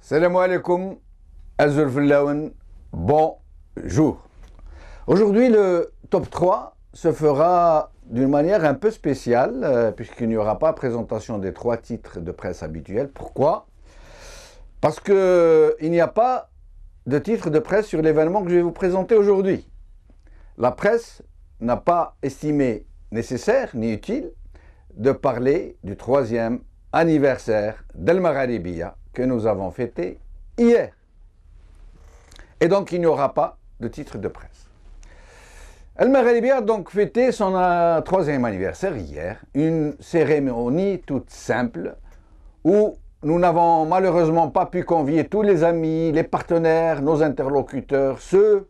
Salam alaikum, Azul Fillaoun, bonjour. Aujourd'hui, le top 3 se fera d'une manière un peu spéciale, puisqu'il n'y aura pas présentation des 3 titres de presse habituels. Pourquoi? Parce qu'il n'y a pas de titre de presse sur l'événement que je vais vous présenter aujourd'hui. La presse n'a pas estimé nécessaire ni utile de parler du 3e anniversaire d'Al Magharibiya que nous avons fêté hier. Et donc il n'y aura pas de titre de presse. Al Magharibiya a donc fêté son 3e anniversaire hier, une cérémonie toute simple où nous n'avons malheureusement pas pu convier tous les amis, les partenaires, nos interlocuteurs, ceux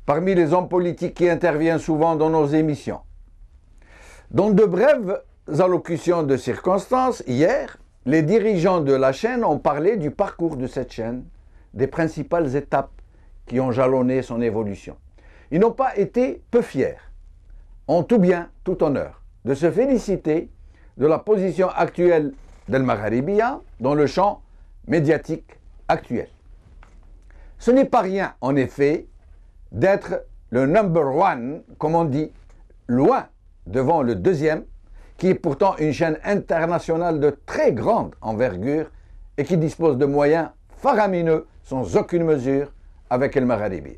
parmi les hommes politiques qui interviennent souvent dans nos émissions. Dans de brèves allocutions de circonstances, hier, les dirigeants de la chaîne ont parlé du parcours de cette chaîne, des principales étapes qui ont jalonné son évolution. Ils n'ont pas été peu fiers, en tout bien, tout honneur, de se féliciter de la position actuelle d'Al Magharibiya dans le champ médiatique actuel. Ce n'est pas rien, en effet, d'être le number one, comme on dit, loin devant le 2e, qui est pourtant une chaîne internationale de très grande envergure et qui dispose de moyens faramineux sans aucune mesure avec Al Magharibiya.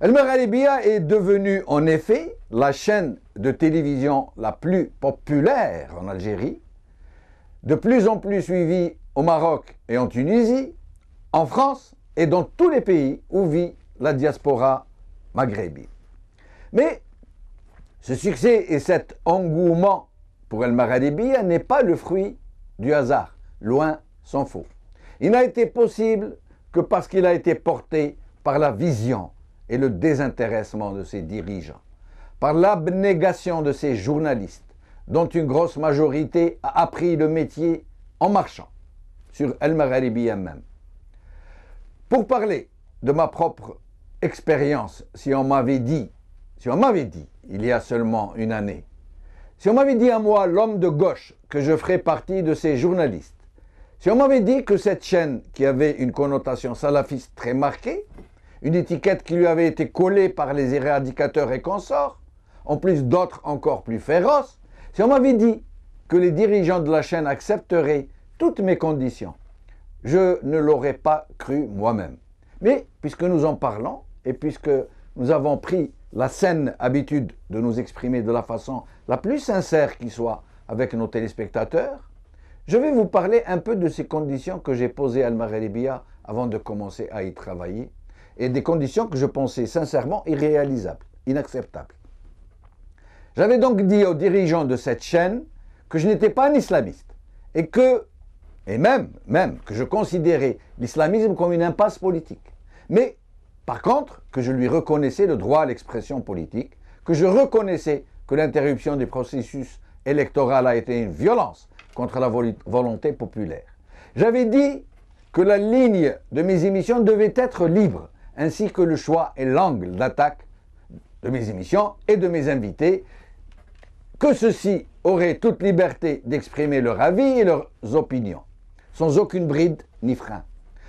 Al Magharibiya est devenue en effet la chaîne de télévision la plus populaire en Algérie, de plus en plus suivie au Maroc et en Tunisie, en France et dans tous les pays où vit la diaspora maghrébine. Mais ce succès et cet engouement pour Al Magharibiya n'est pas le fruit du hasard, loin s'en faut. Il n'a été possible que parce qu'il a été porté par la vision et le désintéressement de ses dirigeants, par l'abnégation de ses journalistes, dont une grosse majorité a appris le métier en marchant, sur Al Magharibiya même. Pour parler de ma propre expérience, si on m'avait dit, il y a seulement une année, si on m'avait dit à moi, l'homme de gauche, que je ferais partie de ces journalistes, si on m'avait dit que cette chaîne, qui avait une connotation salafiste très marquée, une étiquette qui lui avait été collée par les éradicateurs et consorts, en plus d'autres encore plus féroces, si on m'avait dit que les dirigeants de la chaîne accepteraient toutes mes conditions, je ne l'aurais pas cru moi-même. Mais puisque nous en parlons, et puisque nous avons pris la saine habitude de nous exprimer de la façon la plus sincère qui soit avec nos téléspectateurs, je vais vous parler un peu de ces conditions que j'ai posées à Al Magharibiya avant de commencer à y travailler, et des conditions que je pensais sincèrement irréalisables, inacceptables. J'avais donc dit aux dirigeants de cette chaîne que je n'étais pas un islamiste, et même que je considérais l'islamisme comme une impasse politique. Mais par contre, que je lui reconnaissais le droit à l'expression politique, que je reconnaissais que l'interruption du processus électoral a été une violence contre la volonté populaire. J'avais dit que la ligne de mes émissions devait être libre, ainsi que le choix et l'angle d'attaque de mes émissions et de mes invités, que ceux-ci auraient toute liberté d'exprimer leur avis et leurs opinions, sans aucune bride ni frein.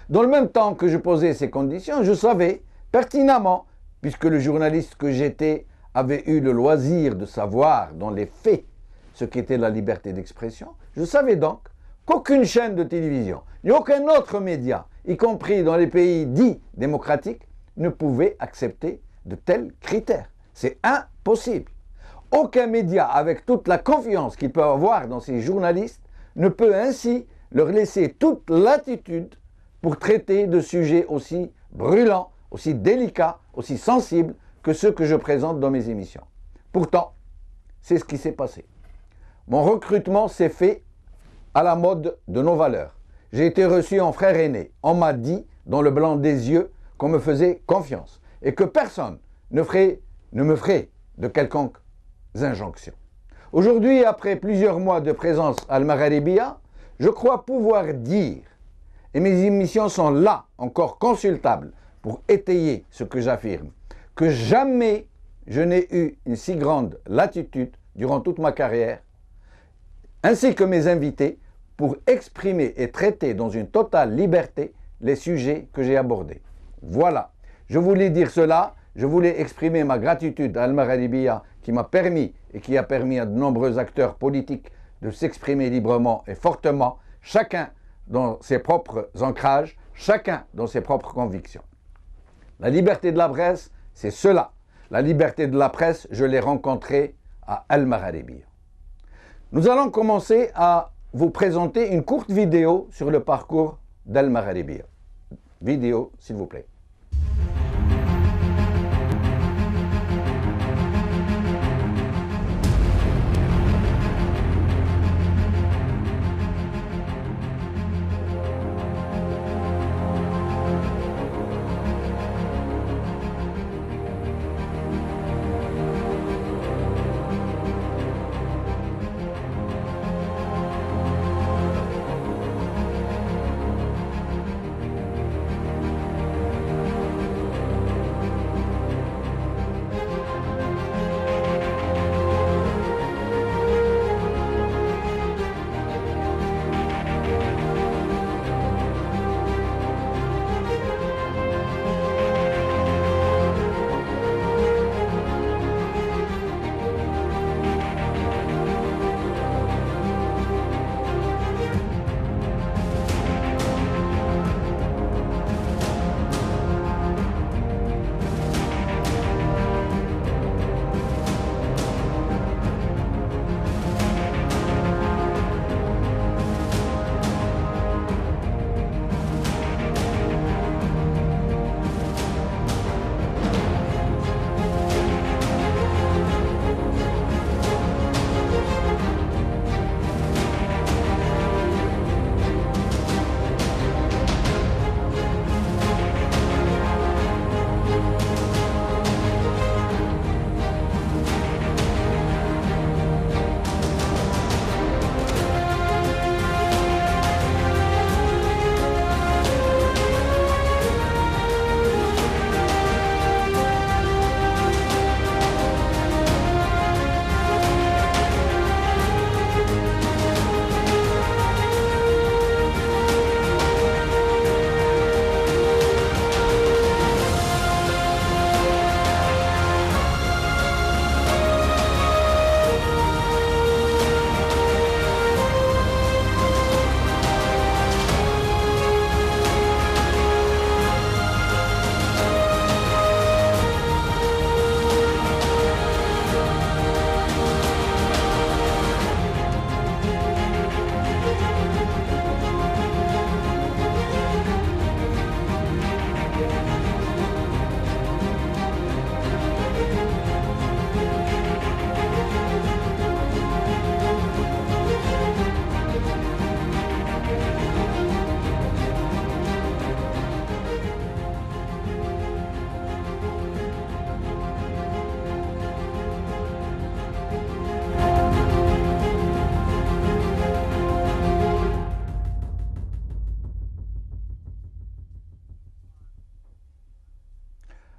Dans le même temps que je posais ces conditions, je savais pertinemment, puisque le journaliste que j'étais avait eu le loisir de savoir dans les faits ce qu'était la liberté d'expression, je savais donc qu'aucune chaîne de télévision, ni aucun autre média, y compris dans les pays dits démocratiques, ne pouvait accepter de tels critères. C'est impossible. Aucun média, avec toute la confiance qu'il peut avoir dans ses journalistes, ne peut ainsi leur laisser toute latitude pour traiter de sujets aussi brûlants, aussi délicats, aussi sensibles que ceux que je présente dans mes émissions. Pourtant, c'est ce qui s'est passé. Mon recrutement s'est fait à la mode de nos valeurs. J'ai été reçu en frère aîné. On m'a dit, dans le blanc des yeux, qu'on me faisait confiance et que personne ne me ferait de quelconques injonctions. Aujourd'hui, après plusieurs mois de présence à Al-Magharibia, je crois pouvoir dire, et mes émissions sont là, encore consultables, pour étayer ce que j'affirme, que jamais je n'ai eu une si grande latitude durant toute ma carrière, ainsi que mes invités, pour exprimer et traiter dans une totale liberté les sujets que j'ai abordés. Voilà, je voulais dire cela, je voulais exprimer ma gratitude à Al-Magharibia qui m'a permis et qui a permis à de nombreux acteurs politiques de s'exprimer librement et fortement, chacun dans ses propres ancrages, chacun dans ses propres convictions. La liberté de la presse, c'est cela. La liberté de la presse, je l'ai rencontrée à Al-Magharibia. Nous allons commencer à vous présenter une courte vidéo sur le parcours d'Al-Magharibia. Vidéo, s'il vous plaît.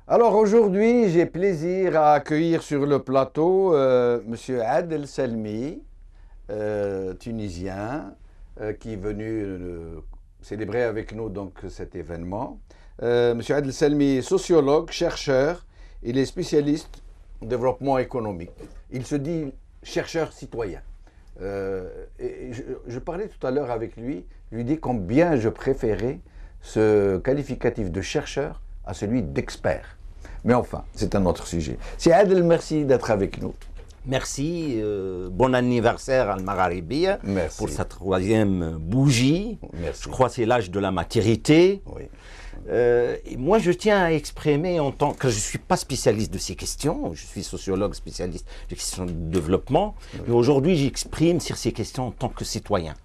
Alors aujourd'hui, j'ai plaisir à accueillir sur le plateau M. Adel Selmi, tunisien, qui est venu célébrer avec nous donc, cet événement. M. Adel Selmi est sociologue, chercheur, il est spécialiste en développement économique. Il se dit chercheur citoyen. Et je je parlais tout à l'heure avec lui, je lui dis combien je préférais ce qualificatif de chercheur à celui d'expert. Mais enfin, c'est un autre sujet. C'est Adel, merci d'être avec nous. Merci, bon anniversaire à Al-Magharibi pour sa 3e bougie. Merci. Je crois que c'est l'âge de la maturité. Oui. Et moi, je tiens à exprimer, en tant que je ne suis pas spécialiste de ces questions, je suis sociologue spécialiste des questions de développement, mais aujourd'hui, j'exprime sur ces questions en tant que citoyen.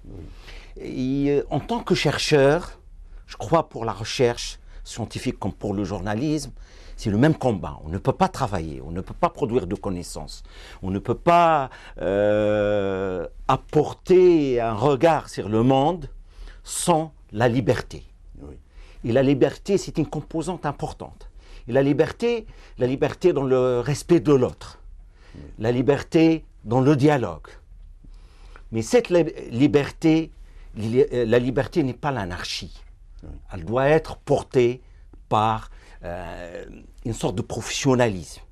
Et, en tant que chercheur, je crois pour la recherche scientifique comme pour le journalisme, c'est le même combat. On ne peut pas travailler, on ne peut pas produire de connaissances, on ne peut pas apporter un regard sur le monde sans la liberté. Oui. Et la liberté, c'est une composante importante. Et la liberté dans le respect de l'autre, la liberté dans le dialogue. Mais cette liberté, la liberté n'est pas l'anarchie. Elle doit être portée par une sorte de professionnalisme.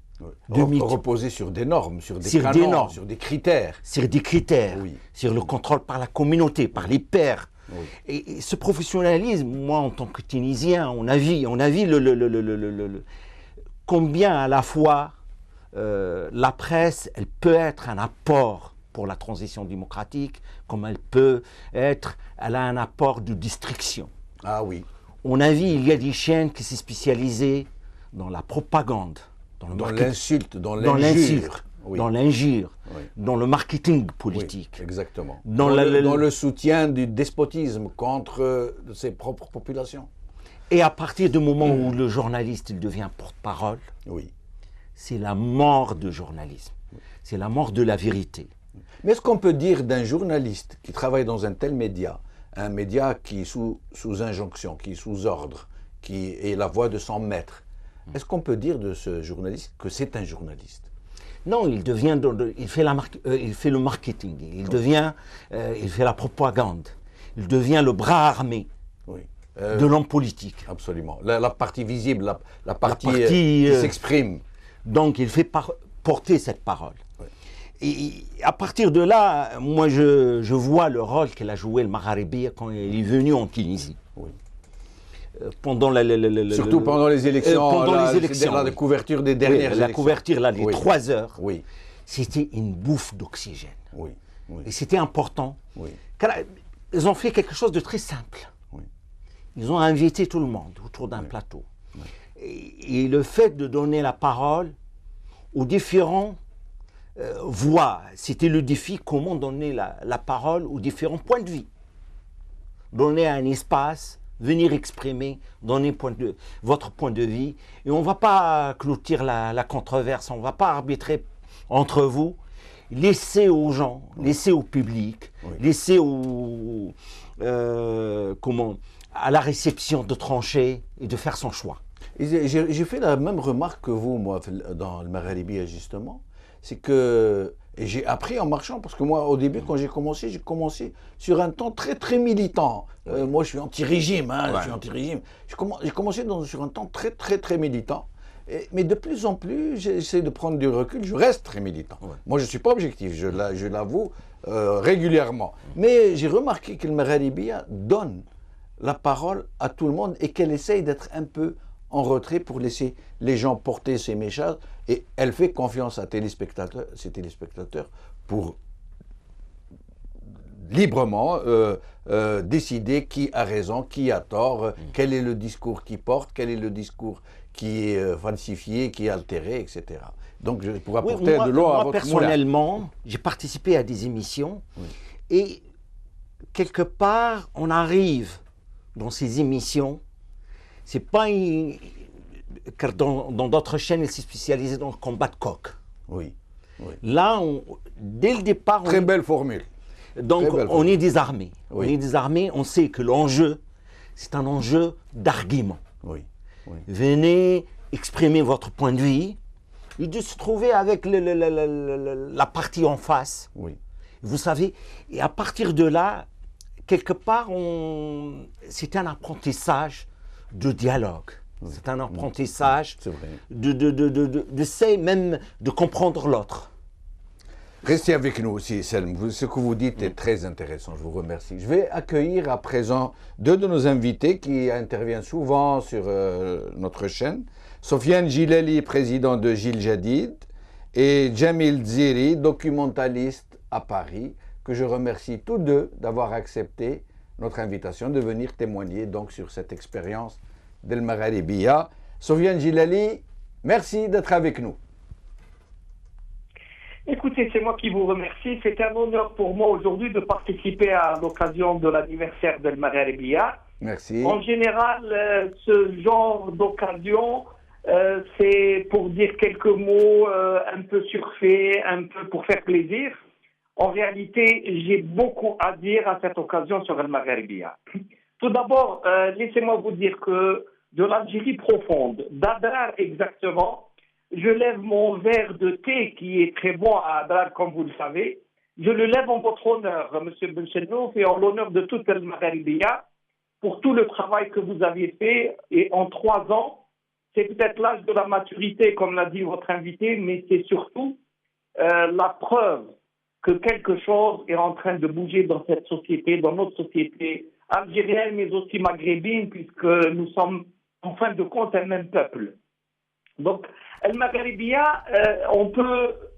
Oui. Reposer sur des normes, sur des canons, sur des critères. Sur des critères, oui. Sur le contrôle par la communauté, par les pairs. Oui. Et ce professionnalisme, moi en tant que Tunisien, on a vu combien à la fois la presse, elle peut être un apport pour la transition démocratique, comme elle a un apport de distraction. Ah oui. On a vu, il y a des chaînes qui s'est spécialisées dans la propagande, dans l'insulte, dans l'injure, oui. Dans l'injure, oui. Dans le marketing politique. Oui, exactement. Dans le soutien du despotisme contre ses propres populations. Et à partir du moment où le journaliste il devient porte-parole, oui. C'est la mort du journalisme. Oui. C'est la mort de la vérité. Mais est-ce qu'on peut dire d'un journaliste qui travaille dans un tel média, un média qui est sous injonction, qui est sous ordre, qui est la voix de son maître, est-ce qu'on peut dire de ce journaliste que c'est un journaliste? Non, il fait le marketing, il fait la propagande, il devient le bras armé de l'homme politique. Absolument. La partie visible, la partie qui s'exprime. Donc il fait porter cette parole. Oui. Et à partir de là, moi je vois le rôle qu'il a joué le Magharibi quand il est venu en Tunisie. Oui. Surtout pendant les élections, la couverture des dernières élections. La couverture, là, les 3 heures, oui. C'était une bouffe d'oxygène. Oui. Oui. Et c'était important. Oui. Car ils ont fait quelque chose de très simple. Oui. Ils ont invité tout le monde autour d'un plateau. Oui. Et le fait de donner la parole aux différents voix, c'était le défi, comment donner la parole aux différents points de vue. Donner un espace, venir exprimer, donner votre point de vue. Et on ne va pas clôturer la controverse, on ne va pas arbitrer entre vous. Laissez aux gens, laissez au public, laissez à la réception de trancher et de faire son choix. J'ai fait la même remarque que vous, moi, dans le Magharibi, justement. C'est que j'ai appris en marchant, parce que moi, au début, quand j'ai commencé sur un ton très, très militant. Moi, je suis anti-régime, je suis anti-régime. J'ai commencé sur un ton très, très, très militant. Mais de plus en plus, j'essaie de prendre du recul, je reste très militant. Ouais. Moi, je ne suis pas objectif, je l'avoue régulièrement. Mais j'ai remarqué que le Magharibi donne la parole à tout le monde et qu'elle essaye d'être un peu en retrait pour laisser les gens porter ses messages. Et elle fait confiance à ses téléspectateurs pour librement décider qui a raison, qui a tort, quel est le discours qui porte, quel est le discours qui est falsifié, qui est altéré, etc. Donc, pour apporter de l'eau à votre personnellement, j'ai participé à des émissions et quelque part, on arrive dans ces émissions, c'est pas car dans d'autres chaînes, ils s'est spécialisé dans le combat de coq. Oui. Là, dès le départ... Très belle formule. Donc, on est désarmé. On est désarmé, on sait que l'enjeu, c'est un enjeu d'argument. Venez exprimer votre point de vue et de se trouver avec la partie en face. Vous savez, et à partir de là, quelque part, c'est un apprentissage de dialogue. C'est un apprentissage d'essayer même de comprendre l'autre. Restez avec nous aussi, Selm. Ce que vous dites est très intéressant. Je vous remercie. Je vais accueillir à présent deux de nos invités qui interviennent souvent sur notre chaîne. Sofiane Gilali, président de Gil Jadid, et Jamil Ziri, documentaliste à Paris, que je remercie tous deux d'avoir accepté notre invitation de venir témoigner donc sur cette expérience d'El Magharibiya. Sofiane Gilali, merci d'être avec nous. Écoutez, c'est moi qui vous remercie. C'est un honneur pour moi aujourd'hui de participer à l'occasion de l'anniversaire d'El Magharibiya. Merci. En général, ce genre d'occasion, c'est pour dire quelques mots un peu surfaits, un peu pour faire plaisir. En réalité, j'ai beaucoup à dire à cette occasion sur El Magharibiya. Tout d'abord, laissez-moi vous dire que de l'Algérie profonde, d'Adrar exactement, je lève mon verre de thé qui est très bon à Adrar, comme vous le savez. Je le lève en votre honneur, M. Benchenouf, et en l'honneur de toute El Magharibiya, pour tout le travail que vous avez fait. Et en 3 ans, c'est peut-être l'âge de la maturité, comme l'a dit votre invité, mais c'est surtout la preuve que quelque chose est en train de bouger dans cette société, dans notre société algérienne, mais aussi maghrébine, puisque nous sommes, en fin de compte, un même peuple. Donc, El Magharibiya,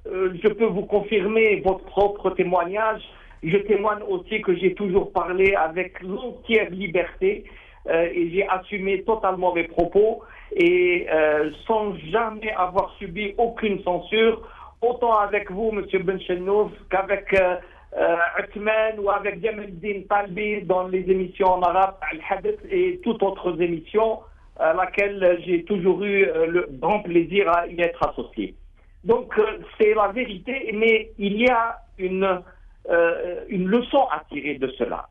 je peux vous confirmer votre propre témoignage. Je témoigne aussi que j'ai toujours parlé avec l'entière liberté et j'ai assumé totalement mes propos et sans jamais avoir subi aucune censure, autant avec vous, M. Benchenouf, qu'avec Othman ou avec Jamaldine Talbi dans les émissions en arabe, Al-Hadith et toutes autres émissions à laquelle j'ai toujours eu le grand plaisir à y être associé. Donc c'est la vérité, mais il y a une leçon à tirer de cela.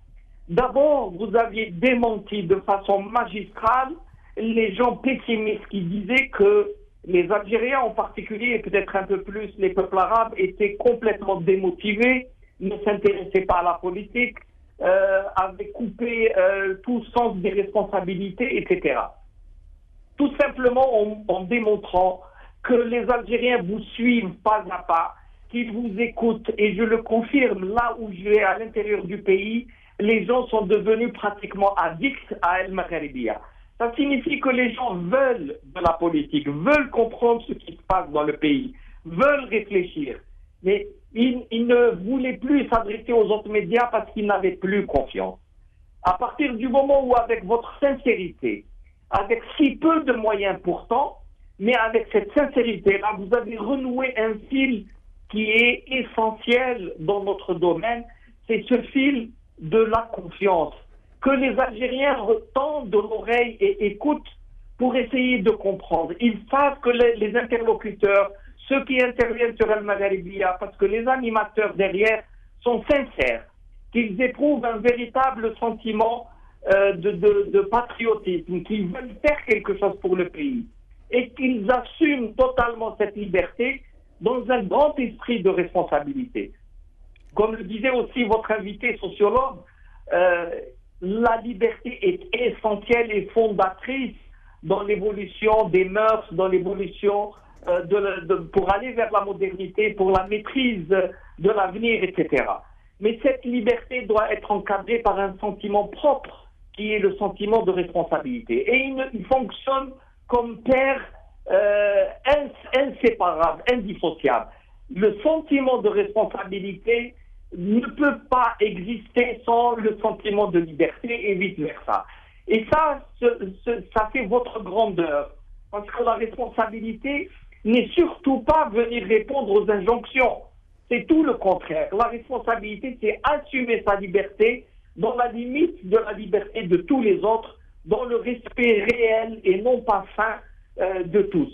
D'abord, vous aviez démenti de façon magistrale les gens pessimistes qui disaient que les Algériens en particulier, et peut-être un peu plus les peuples arabes, étaient complètement démotivés, ne s'intéressaient pas à la politique, avaient coupé tout sens des responsabilités, etc. Tout simplement en démontrant que les Algériens vous suivent pas à pas, qu'ils vous écoutent, et je le confirme, là où je vais à l'intérieur du pays, les gens sont devenus pratiquement addicts à El Magharibiya. Ça signifie que les gens veulent de la politique, veulent comprendre ce qui se passe dans le pays, veulent réfléchir. Mais ils ne voulaient plus s'adresser aux autres médias parce qu'ils n'avaient plus confiance. À partir du moment où, avec votre sincérité, avec si peu de moyens pourtant, mais avec cette sincérité-là, vous avez renoué un fil qui est essentiel dans notre domaine, c'est ce fil de la confiance, que les Algériens retendent de l'oreille et écoutent pour essayer de comprendre. Ils savent que les interlocuteurs, ceux qui interviennent sur El Magharibiya, parce que les animateurs derrière sont sincères, qu'ils éprouvent un véritable sentiment de patriotisme, qu'ils veulent faire quelque chose pour le pays et qu'ils assument totalement cette liberté dans un grand esprit de responsabilité. Comme le disait aussi votre invité sociologue, la liberté est essentielle et fondatrice dans l'évolution des mœurs, dans l'évolution pour aller vers la modernité, pour la maîtrise de l'avenir, etc. Mais cette liberté doit être encadrée par un sentiment propre, qui est le sentiment de responsabilité. Et il fonctionne comme paire inséparable, indissociable. Le sentiment de responsabilité ne peut pas exister sans le sentiment de liberté et vice-versa. Et ça fait votre grandeur. Parce que la responsabilité n'est surtout pas venir répondre aux injonctions. C'est tout le contraire. La responsabilité, c'est assumer sa liberté dans la limite de la liberté de tous les autres, dans le respect réel et non pas fin de tous.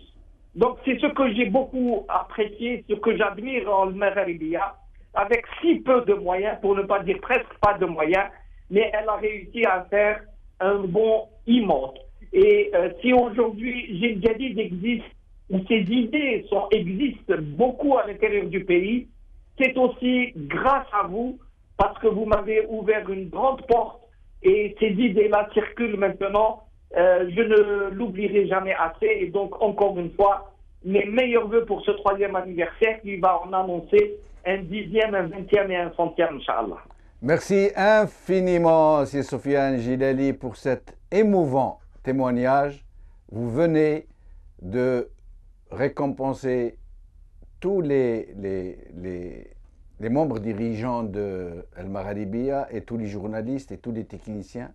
Donc c'est ce que j'ai beaucoup apprécié, ce que j'admire en Magharibiya, avec si peu de moyens, pour ne pas dire presque pas de moyens, mais elle a réussi à faire un bond immense. Et si aujourd'hui Gil Jadid existe, où ces idées existent beaucoup à l'intérieur du pays, c'est aussi grâce à vous, parce que vous m'avez ouvert une grande porte et ces idées-là circulent maintenant. Je ne l'oublierai jamais assez. Et donc, encore une fois, mes meilleurs voeux pour ce 3e anniversaire qui va en annoncer un 10e, un 20e et un 100e, Inch'Allah. Merci infiniment, c'est Sofiane Gilali, pour cet émouvant témoignage. Vous venez de récompenser tous les membres dirigeants de El Magharibiya et tous les journalistes et tous les techniciens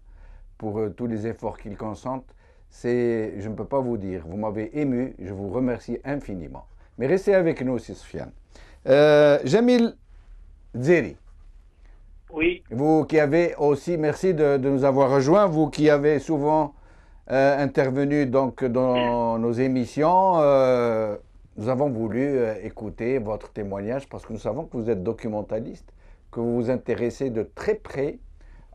pour tous les efforts qu'ils consentent. Je ne peux pas vous dire, vous m'avez ému, je vous remercie infiniment. Mais restez avec nous, c'est Sofiane. Jamil Zeri. Oui. Vous qui avez aussi, merci de nous avoir rejoints, vous qui avez souvent intervenu donc dans nos émissions, nous avons voulu écouter votre témoignage parce que nous savons que vous êtes documentaliste, que vous vous intéressez de très près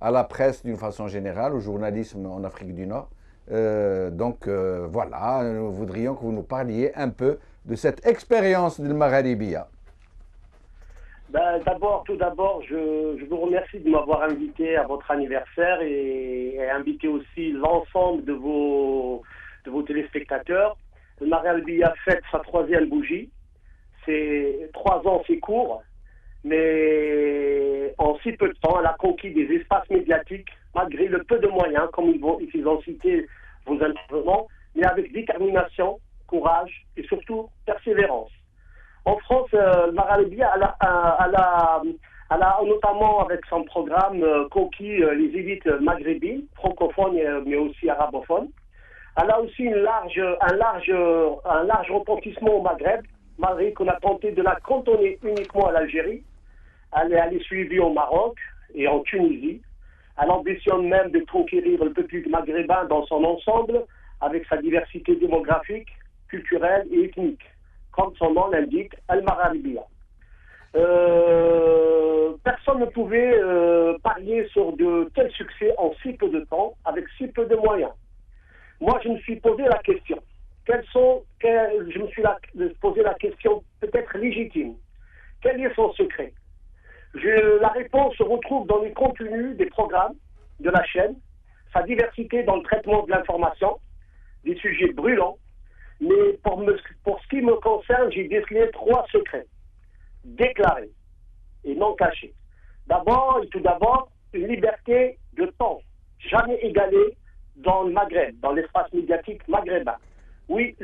à la presse d'une façon générale, au journalisme en Afrique du Nord. Voilà, nous voudrions que vous nous parliez un peu de cette expérience du Magharibiya. Tout d'abord, je vous remercie de m'avoir invité à votre anniversaire et inviter aussi l'ensemble de vos téléspectateurs. Le Magharibiya fête sa 3e bougie. C'est 3 ans, c'est court, mais en si peu de temps, elle a conquis des espaces médiatiques, malgré le peu de moyens, comme ils ont cité vos intervenants, mais avec détermination, courage et surtout persévérance. En France, le Magharibiya, elle a notamment avec son programme conquis les élites maghrébines, francophones mais aussi arabophones. Elle a aussi un large retentissement au Maghreb, malgré qu'on a tenté de la cantonner uniquement à l'Algérie. Elle est suivie au Maroc et en Tunisie. Elle ambitionne même de conquérir le peuple maghrébin dans son ensemble, avec sa diversité démographique, culturelle et ethnique. Comme son nom l'indique, El Magharibiya. Personne ne pouvait parier sur de tels succès en si peu de temps, avec si peu de moyens. Moi, je me suis posé la question. Je me suis posé la question peut-être légitime. Quel est son secret? La réponse se retrouve dans les contenus des programmes de la chaîne, sa diversité dans le traitement de l'information, des sujets brûlants. Mais pour ce qui me concerne, j'ai décelé 3 secrets, déclarés et non cachés. Tout d'abord, une liberté de temps, jamais égalée dans le Maghreb, dans l'espace médiatique maghrébin. Oui,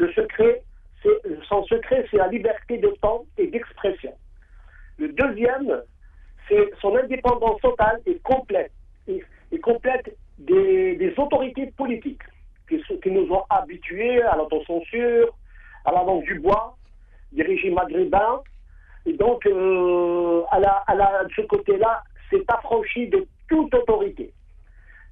son secret, c'est la liberté de temps et d'expression. Le deuxième, c'est son indépendance totale et complète, des autorités politiques qui nous ont habitués à l'autocensure, à la langue du bois, des régimes maghrébins. Et donc, de ce côté-là, s'est affranchie de toute autorité.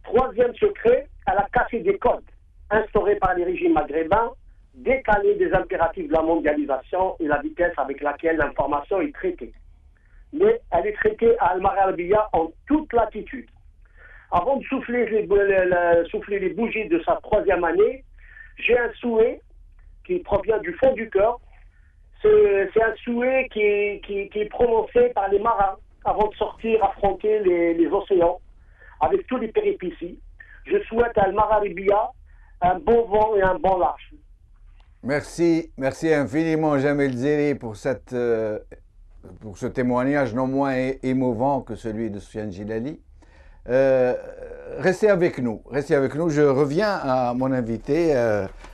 3e secret, elle a cassé des codes instaurés par les régimes maghrébins, décalé des impératifs de la mondialisation et la vitesse avec laquelle l'information est traitée. Mais elle est traitée à El Magharibiya en toute latitude. Avant de souffler les bougies de sa 3e année, j'ai un souhait qui provient du fond du cœur. C'est un souhait qui est prononcé par les marins avant de sortir affronter les océans avec tous les péripéties. Je souhaite à El Magharibiya un bon vent et un bon large. Merci infiniment Jamil Zeri pour ce témoignage non moins émouvant que celui de Sofiane Gilali. Restez avec nous. Je reviens à mon invité.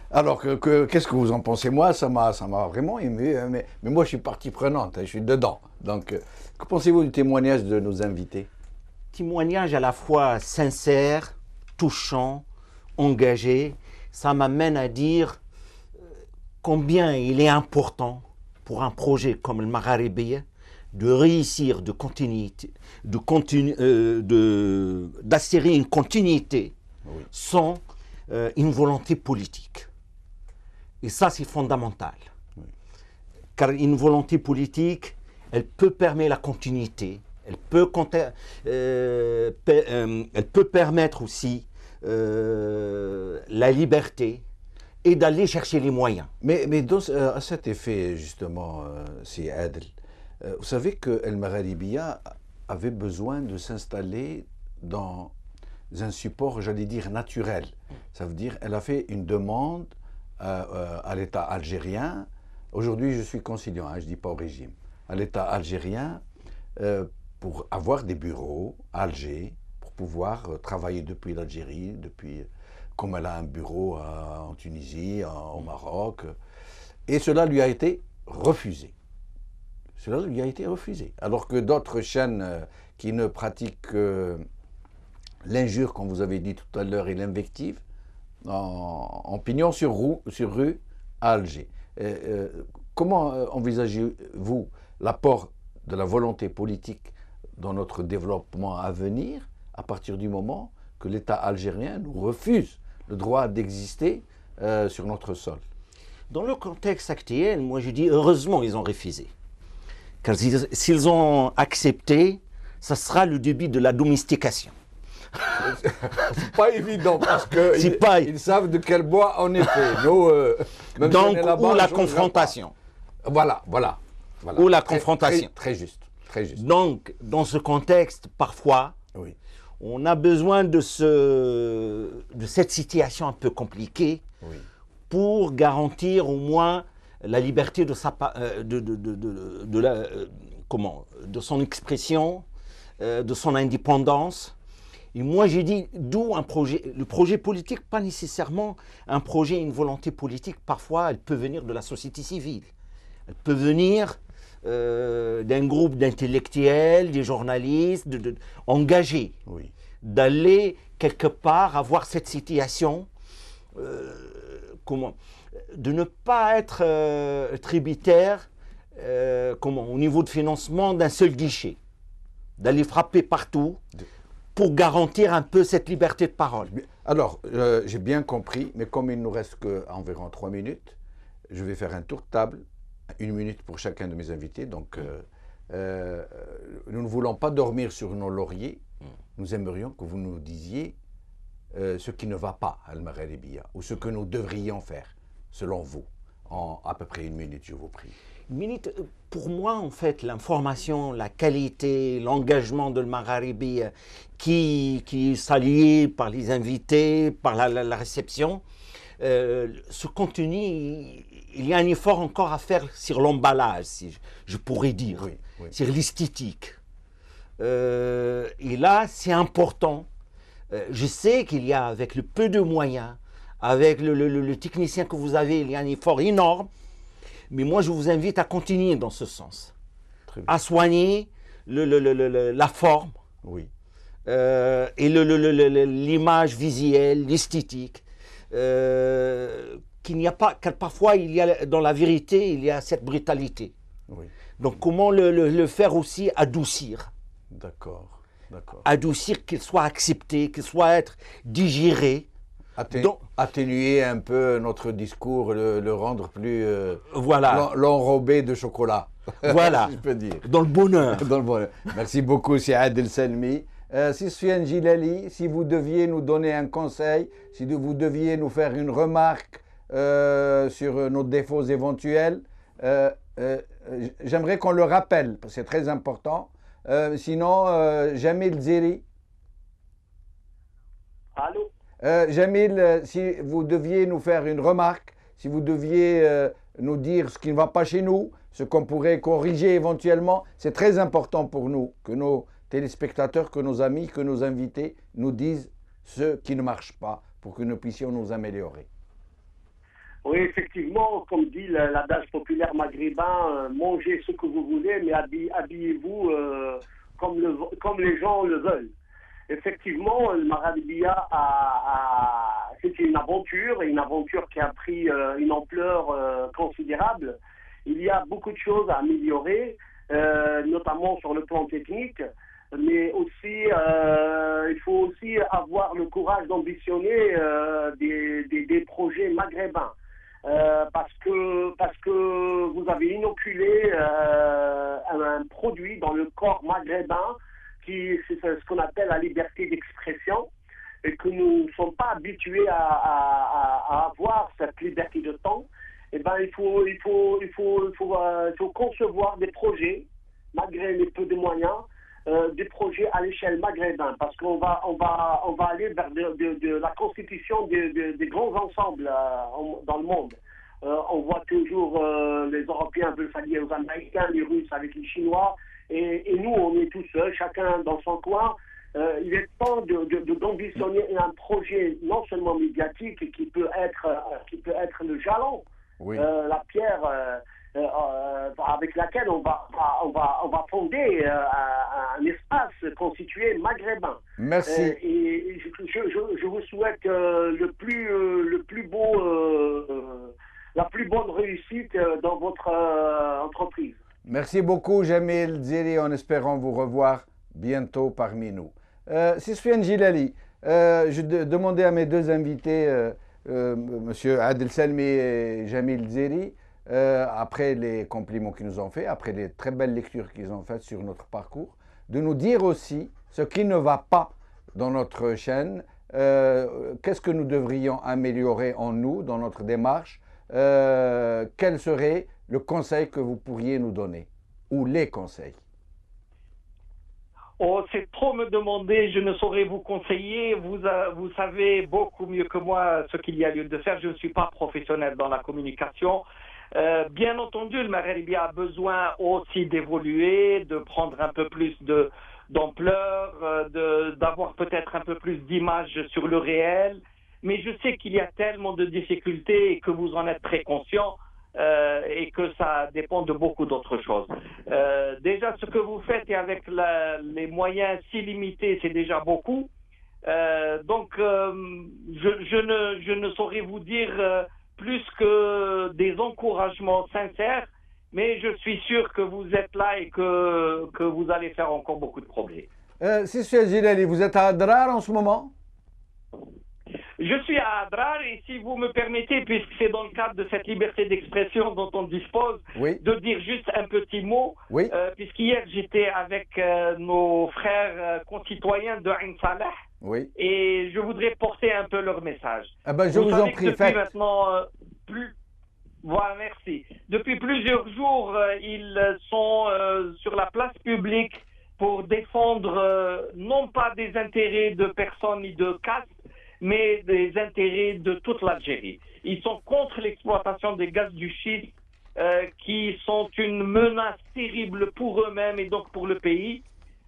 Alors, qu'est-ce que vous en pensez? Moi, ça m'a vraiment ému, hein, mais moi, je suis partie prenante, hein, je suis dedans. Donc, que pensez-vous du témoignage de nos invités? Témoignage à la fois sincère, touchant, engagé. Ça m'amène à dire combien il est important pour un projet comme le Magharibiya de réussir d'assurer une continuité sans une volonté politique. Et ça, c'est fondamental. Oui. Car une volonté politique, elle peut permettre la continuité, elle peut permettre aussi la liberté et d'aller chercher les moyens. Mais à cet effet, justement, si Adel, vous savez que El Magharibiya avait besoin de s'installer dans un support, j'allais dire, naturel. Ça veut dire elle a fait une demande à l'État algérien. Aujourd'hui, je suis conciliant, hein, je ne dis pas au régime. à l'État algérien pour avoir des bureaux à Alger, pour pouvoir travailler depuis l'Algérie, comme elle a un bureau en Tunisie, au Maroc. Et cela lui a été refusé. Cela lui a été refusé. Alors que d'autres chaînes qui ne pratiquent que l'injure, comme vous avez dit tout à l'heure, et l'invective, en pignon sur rue à Alger. Comment envisagez-vous l'apport de la volonté politique dans notre développement à venir, à partir du moment que l'État algérien nous refuse le droit d'exister sur notre sol? Dans le contexte actuel, moi je dis heureusement ils ont refusé. Car s'ils ont accepté, ça sera le début de la domestication. C'est pas évident parce qu'ils savent de quel bois on est fait. Nous, donc, ou la confrontation. Voilà. Ou la confrontation. Très juste. Donc, dans ce contexte, parfois, oui, on a besoin de cette situation un peu compliquée, oui, pour garantir au moins la liberté de son expression, de son indépendance. Et moi, j'ai dit, d'où le projet politique, pas nécessairement un projet, une volonté politique. Parfois, elle peut venir de la société civile. Elle peut venir d'un groupe d'intellectuels, des journalistes, engagés, oui, d'aller quelque part avoir cette situation, de ne pas être tributaire, au niveau de financement d'un seul guichet, d'aller frapper partout, pour garantir un peu cette liberté de parole. Alors, j'ai bien compris, mais comme il nous reste qu'environ 3 minutes, je vais faire un tour de table, 1 minute pour chacun de mes invités. Donc, nous ne voulons pas dormir sur nos lauriers. Nous aimerions que vous nous disiez ce qui ne va pas à Al-Maghribiyya, ou ce que nous devrions faire, selon vous, en à peu près 1 minute, je vous prie. 1 minute, pour moi, en fait, l'information, la qualité, l'engagement de Al-Maghribiyya qui est salué par les invités, par la réception, ce contenu, il y a un effort encore à faire sur l'emballage, si je pourrais dire, oui, oui, sur l'esthétique. Et là, c'est important. Je sais qu'il y a, avec le peu de moyens, avec le technicien que vous avez, il y a un effort énorme. Mais moi, je vous invite à continuer dans ce sens, à soigner la forme, oui, et l'image visuelle, l'esthétique, qu'il n'y a pas, car parfois, dans la vérité, il y a cette brutalité. Oui. Donc, comment le faire aussi adoucir? D'accord. Adoucir, qu'il soit accepté, qu'il soit être digéré. Atténuer un peu notre discours, le rendre plus voilà, l'enrobé de chocolat. Voilà, si je peux dire. Dans le bonheur. Dans le bonheur. Merci beaucoup, Siad El Selmi. Soufiane Djilali, si vous deviez nous donner un conseil, si vous deviez nous faire une remarque sur nos défauts éventuels, j'aimerais qu'on le rappelle, parce que c'est très important. Sinon, Jamil Zeri. Allô? Jamil, si vous deviez nous faire une remarque, si vous deviez nous dire ce qui ne va pas chez nous, ce qu'on pourrait corriger éventuellement, c'est très important pour nous que nos téléspectateurs, que nos amis, que nos invités nous disent ce qui ne marche pas pour que nous puissions nous améliorer. Oui, effectivement, comme dit l'adage populaire maghrébin, mangez ce que vous voulez, mais habillez-vous comme les gens le veulent. Effectivement, le Maghribiyya c'est une aventure qui a pris une ampleur considérable. Il y a beaucoup de choses à améliorer, notamment sur le plan technique, mais aussi il faut aussi avoir le courage d'ambitionner des projets maghrébins. Parce que vous avez inoculé un produit dans le corps maghrébin qui c'est ce qu'on appelle la liberté d'expression et que nous ne sommes pas habitués à avoir cette liberté de temps. Eh ben il faut concevoir des projets malgré les peu de moyens, des projets à l'échelle maghrébine, parce qu'on va aller vers de la constitution des grands ensembles dans le monde. On voit toujours les Européens veulent s'allier aux Américains, les Russes avec les Chinois, et nous, on est tous seuls, chacun dans son coin. Il est temps d'ambitionner un projet non seulement médiatique qui peut être le jalon, la pierre avec laquelle on va fonder un espace constitué maghrébin. Merci. Et je vous souhaite le plus beau, la plus bonne réussite dans votre entreprise. Merci beaucoup, Jamil Zeri, en espérant vous revoir bientôt parmi nous. Soufiane Jilali, je demandais à mes deux invités, M. Adel Salmi et Jamil Zeri, après les compliments qu'ils nous ont faits, après les très belles lectures qu'ils ont faites sur notre parcours, de nous dire aussi ce qui ne va pas dans notre chaîne, qu'est-ce que nous devrions améliorer en nous, dans notre démarche, quel serait le conseil que vous pourriez nous donner, ou les conseils. Oh, c'est trop me demander, je ne saurais vous conseiller. Vous savez beaucoup mieux que moi ce qu'il y a lieu de faire. Je ne suis pas professionnel dans la communication. Bien entendu, le Maghrébi a besoin aussi d'évoluer, de prendre un peu plus d'ampleur, d'avoir peut-être un peu plus d'image sur le réel. Mais je sais qu'il y a tellement de difficultés et que vous en êtes très conscient. Et que ça dépend de beaucoup d'autres choses. Déjà, ce que vous faites et avec les moyens si limités, c'est déjà beaucoup. Donc, je ne saurais vous dire plus que des encouragements sincères, mais je suis sûr que vous êtes là et que vous allez faire encore beaucoup de progrès. Soufiane Jilali, vous êtes à Adrar en ce moment? Je suis à Adrar et si vous me permettez, puisque c'est dans le cadre de cette liberté d'expression dont on dispose, de dire juste un petit mot, puisqu'hier j'étais avec nos frères concitoyens de Ain Salah et je voudrais porter un peu leur message. Ah ben, je vous en prie, faites. Maintenant, voilà, merci. Depuis plusieurs jours, ils sont sur la place publique pour défendre non pas des intérêts de personnes ni de castes, mais des intérêts de toute l'Algérie. Ils sont contre l'exploitation des gaz du schiste qui sont une menace terrible pour eux-mêmes et donc pour le pays.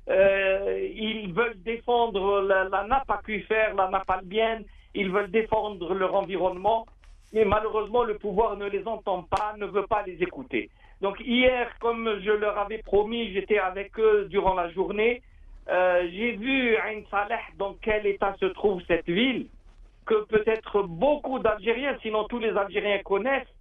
Ils veulent défendre la nappe aquifère, la nappe albienne, ils veulent défendre leur environnement, mais malheureusement le pouvoir ne les entend pas, ne veut pas les écouter. Donc hier, comme je leur avais promis, j'étais avec eux durant la journée. J'ai vu Ain Salah dans quel état se trouve cette ville, que peut-être beaucoup d'Algériens, sinon tous les Algériens connaissent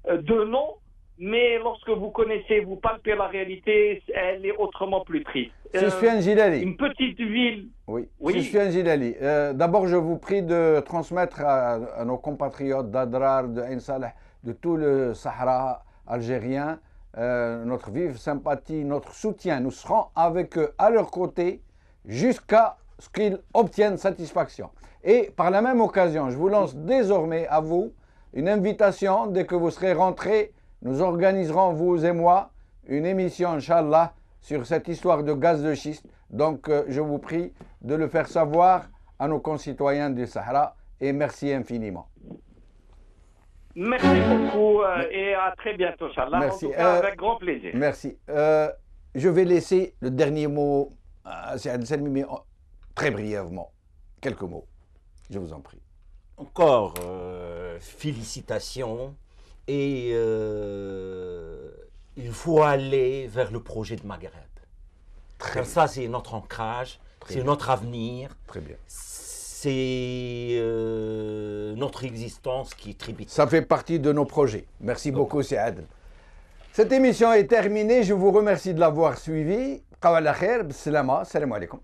de nom, mais lorsque vous connaissez, vous palpez la réalité, elle est autrement plus triste. Soufiane Jilali. Une petite ville. Oui. Soufiane Jilali. D'abord, je vous prie de transmettre à nos compatriotes d'Adrar, de Ain Salah, de tout le Sahara algérien, notre vive sympathie, notre soutien. Nous serons avec eux à leur côté jusqu'à ce qu'ils obtiennent satisfaction. Et par la même occasion, je vous lance désormais à vous une invitation. Dès que vous serez rentrés, nous organiserons, vous et moi, une émission, Inch'Allah, sur cette histoire de gaz de schiste. Donc, je vous prie de le faire savoir à nos concitoyens du Sahara et merci infiniment. Merci beaucoup et à très bientôt, Inch'Allah. Merci. En tout cas, avec grand plaisir. Merci. Je vais laisser le dernier mot à Adel Salmi, mais très brièvement. Quelques mots. Je vous en prie. Encore félicitations et il faut aller vers le projet de Maghreb. Comme ça, c'est notre ancrage, c'est notre avenir. Très bien. C'est notre existence qui est tributaire. Ça fait partie de nos projets. Merci beaucoup, c'est Adel. Cette émission est terminée. Je vous remercie de l'avoir suivie. Qawala khair, bislama, salam alaikum.